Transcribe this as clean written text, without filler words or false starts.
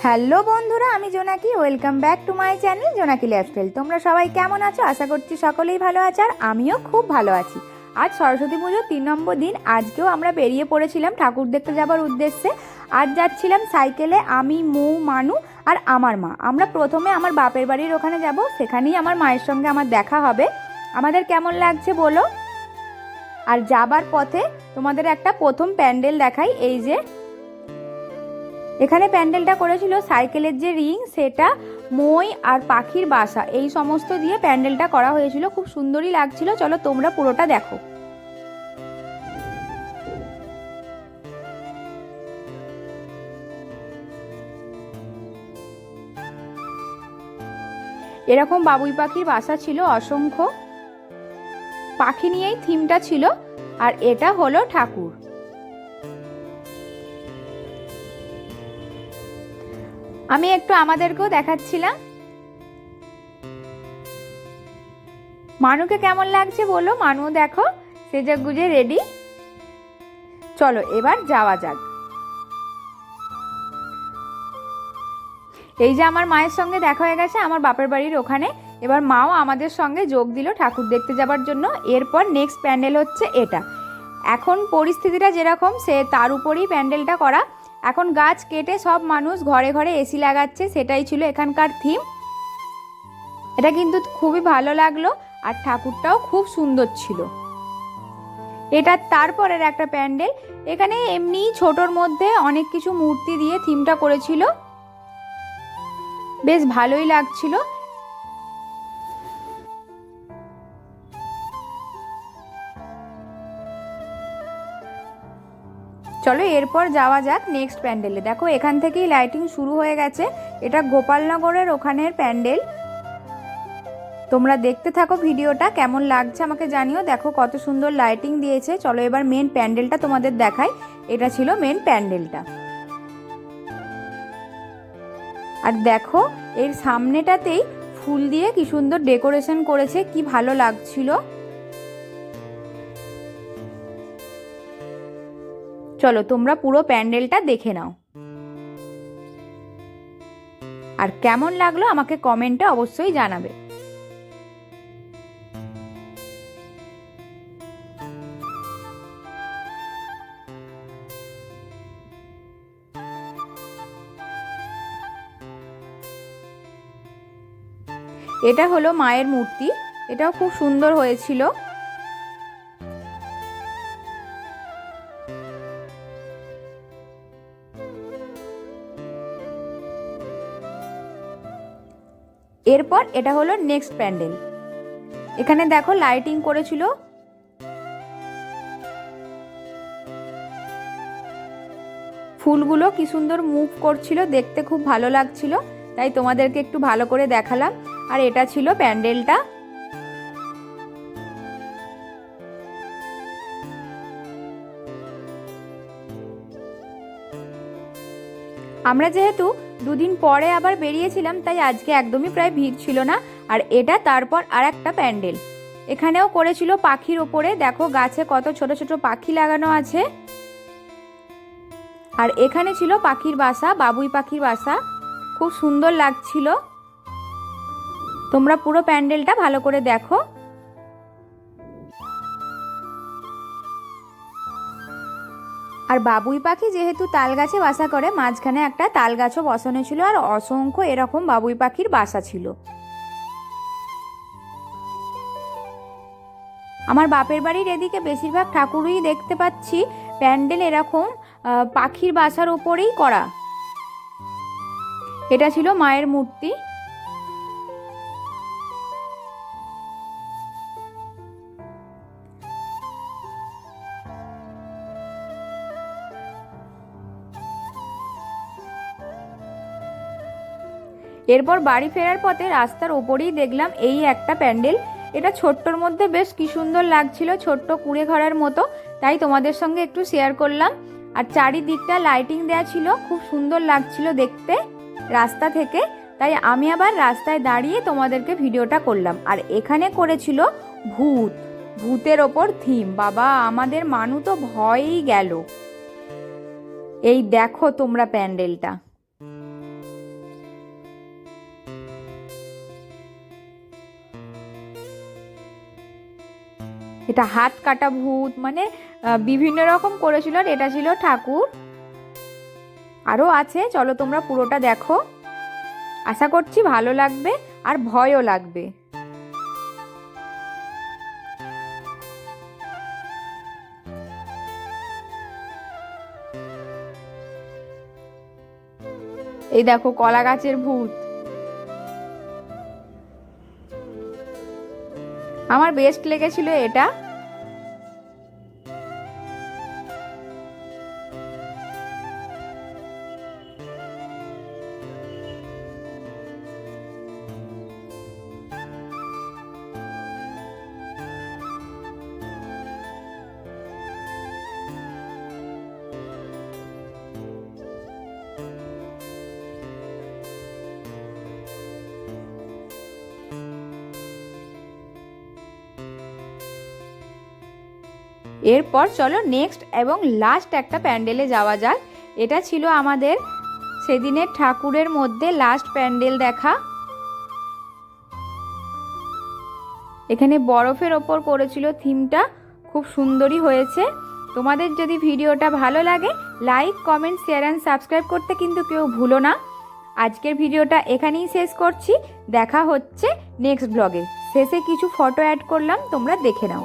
Hello বন্ধুরা, আমি জোনাকি। Welcome back to my channel জোনাকি লাইফস্টাইল। তোমরা সবাই কেমন আছো? আশা করছি সকলেই ভালো আছো, আর আমিও খুব ভালো আছি। আজ সরস্বতী পুজোর 3 নম্বর দিন। আজকেও আমরা বেরিয়ে পড়েছিলাম ঠাকুর দেখতে যাবার উদ্দেশ্যে। আজ যাচ্ছিলাম সাইকেলে আমি, মৌ, মানু আর আমার মা। আমরা প্রথমে আমার বাপের বাড়ির ওখানে যাব, সেখানেই আমার মায়ের সঙ্গে আমার দেখা হবে। আমাদের কেমন লাগছে বলো। আর যাবার পথে তোমাদের একটা প্রথম প্যান্ডেল দেখাই। এই যে এখানে প্যান্ডেলটা করেছিল সাইকেলের যে রিং, সেটা, মই আর পাখির বাসা, এই সমস্ত দিয়ে প্যান্ডেলটা করা হয়েছিল। খুব সুন্দরই লাগছিল। চলো তোমরা পুরোটা দেখো। এরকম বাবুই পাখির বাসা ছিল অসংখ্য। পাখি নিয়েই থিমটা ছিল। আর এটা হলো ঠাকুর। আমি একটু আমাদেরকেও দেখাচ্ছিলাম। মানুকে কেমন লাগছে বলো। মানু দেখো সেজে গুজে রেডি। চলো এবার যাওয়া যাক। এই যে আমার মায়ের সঙ্গে দেখা হয়ে গেছে আমার বাপের বাড়ির ওখানে। এবার মাও আমাদের সঙ্গে যোগ দিল ঠাকুর দেখতে যাবার জন্য। এরপর নেক্সট প্যান্ডেল হচ্ছে এটা। এখন পরিস্থিতিটা যেরকম, সে তার উপরেই প্যান্ডেলটা করা। এখন গাছ কেটে সব মানুষ ঘরে ঘরে এসি লাগাচ্ছে, সেটাই ছিল এখানকার থিম। এটা কিন্তু খুবই ভালো লাগলো, আর ঠাকুরটাও খুব সুন্দর ছিল। এটা তারপরের একটা প্যান্ডেল। এখানে এমনি ছোটর মধ্যে অনেক কিছু মূর্তি দিয়ে থিমটা করেছিল, বেশ ভালোই লাগছিল। চলো এরপর যাওয়া যাক নেক্সট প্যান্ডেলে। দেখো এখান থেকেই লাইটিং শুরু হয়ে গেছে। এটা গোপালনগরের ওখানের প্যান্ডেল। তোমরা দেখতে থাকো ভিডিওটা, কেমন লাগছে আমাকে জানিও। দেখো কত সুন্দর লাইটিং দিয়েছে। চলো এবার মেন প্যান্ডেলটা তোমাদের দেখাই। এটা ছিল মেন প্যান্ডেলটা। আর দেখো এর সামনেটাতেই ফুল দিয়ে কি সুন্দর ডেকোরেশন করেছে, কি ভালো লাগছিল। চলো তোমরা পুরো প্যান্ডেলটা দেখে নাও, আর কেমন লাগলো আমাকে কমেন্টে অবশ্যই জানাবে। এটা হলো মায়ের মূর্তি। এটাও খুব সুন্দর হয়েছিল। এরপর এটা হলো নেক্সট প্যান্ডেল। এখানে দেখো লাইটিং করেছিল। ফুলগুলো কি সুন্দর মুভ করছিল, দেখতে খুব ভালো লাগছিল, তাই তোমাদেরকে একটু ভালো করে দেখালাম। আর এটা ছিল প্যান্ডেলটা। আমরা যেহেতু দুদিন পরে আবার বেরিয়েছিলাম, তাই আজকে একদমই প্রায় ভিড় ছিল না। আর এটা তারপর আর একটা প্যান্ডেল। এখানেও করেছিল পাখির ওপরে। দেখো গাছে কত ছোট ছোট পাখি লাগানো আছে। আর এখানে ছিল পাখির বাসা, বাবুই পাখির বাসা। খুব সুন্দর লাগছিল। তোমরা পুরো প্যান্ডেলটা ভালো করে দেখো। আর বাবুই পাখি যেহেতু তাল গাছে বাসা করে, মাঝখানে একটা তাল গাছও বসানো ছিল, আর অসংখ্য এরকম বাবুই পাখির বাসা ছিল। আমার বাপের বাড়ির এদিকে বেশিরভাগ ঠাকুরই দেখতে পাচ্ছি প্যান্ডেল এরকম পাখির বাসার ওপরেই করা। এটা ছিল মায়ের মূর্তি। এরপর বাড়ি ফেরার পথে রাস্তার ওপরেই দেখলাম এই একটা প্যান্ডেল। এটা ছোট্টর মধ্যে বেশ কি সুন্দর লাগছিল, ছোট্ট কুঁড়ে ঘরের মতো, তাই তোমাদের সঙ্গে একটু শেয়ার করলাম। আর চারিদিকটা লাইটিং দেওয়া ছিল, খুব সুন্দর লাগছিল দেখতে রাস্তা থেকে, তাই আমি আবার রাস্তায় দাঁড়িয়ে তোমাদেরকে ভিডিওটা করলাম। আর এখানে করেছিল ভূত, ভূতের ওপর থিম। বাবা আমাদের মানু তো ভয়ই গেল। এই দেখো তোমরা প্যান্ডেলটা। এটা হাত কাটা ভূত, মানে বিভিন্ন রকম করেছিল। আর এটা ছিল ঠাকুর। আরও আছে, চলো তোমরা পুরোটা দেখো, আশা করছি ভালো লাগবে আর ভয়ও লাগবে। এই দেখো কলা গাছের ভূত, আমার বেস্ট লেগেছিল এটা। এরপর চলো নেক্সট এবং লাস্ট একটা প্যান্ডেলে যাওয়া যাক। এটা ছিল আমাদের সেদিনের ঠাকুরের মধ্যে লাস্ট প্যান্ডেল দেখা। এখানে বরফের ওপর করেছিল থিমটা, খুব সুন্দরই হয়েছে। তোমাদের যদি ভিডিওটা ভালো লাগে like, comment, share and subscribe করতে কিন্তু কেউ ভুলো না। আজকের ভিডিওটা এখানেই শেষ করছি, দেখা হচ্ছে নেক্সট ব্লগে। শেষে কিছু ফটো অ্যাড করলাম, তোমরা দেখে নাও।